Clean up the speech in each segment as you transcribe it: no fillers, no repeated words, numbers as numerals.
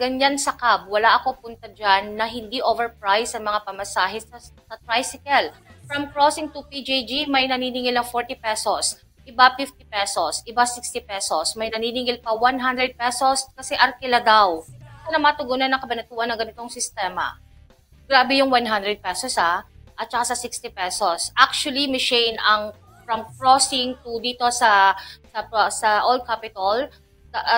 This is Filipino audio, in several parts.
ganyan sa cab, wala ako punta dyan na hindi overpriced sa mga pamasahe sa tricycle. From crossing to PJG, may naniningil ng 40 pesos. Iba 50 pesos, iba 60 pesos. May naniningil pa 100 pesos kasi arkila daw. Sana matugunan ng Kabanatuan ng ganitong sistema. Grabe yung 100 pesos at saka sa 60 pesos. Actually, Michelle, ang from crossing to dito sa Old Capitol,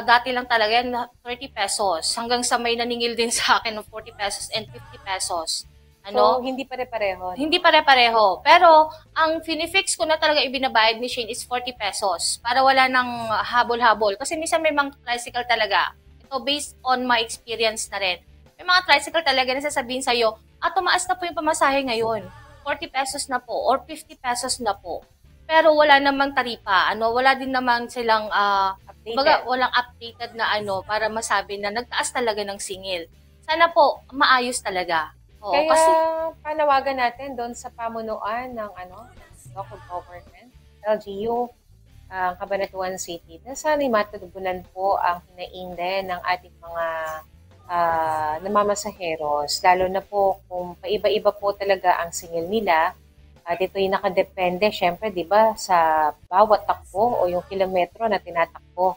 dati lang talaga yan 30 pesos. Hanggang sa may naningil din sa akin ng 40 pesos and 50 pesos. So, hindi pare-pareho. Hindi pare-pareho. Pero, ang finifix ko na talaga ibinabayad ni Shane is 40 pesos para wala nang habol-habol. Kasi minsan may mga tricycle talaga. Ito based on my experience na rin. May mga tricycle talaga na sasabihin sa'yo, tumaas na po yung pamasahe ngayon. 40 pesos na po or 50 pesos na po. Pero wala namang taripa. Wala din naman silang walang updated na para masabi na nagtaas talaga ng singil. Sana po maayos talaga. Kaya kasi panawagan natin doon sa pamunuan ng local government, LGU, Cabanatuan City, na sana matutugunan po ang hinaing din ng ating mga namamasaheros, lalo na po kung paiba-iba po talaga ang singil nila. At ito'y nakadepende, syempre, di ba, sa bawat takbo o yung kilometro na tinatakbo.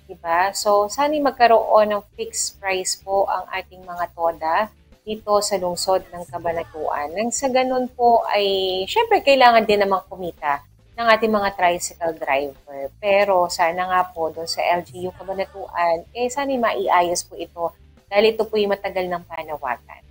Di ba? So, sana magkaroon ng fixed price po ang ating mga TODA dito sa lungsod ng Cabanatuan. Nang sa ganun po ay, syempre, kailangan din namang kumita ng ating mga tricycle driver. Pero sana nga po doon sa LGU Cabanatuan, sana maiayos po ito dahil ito po yung matagal ng panawagan.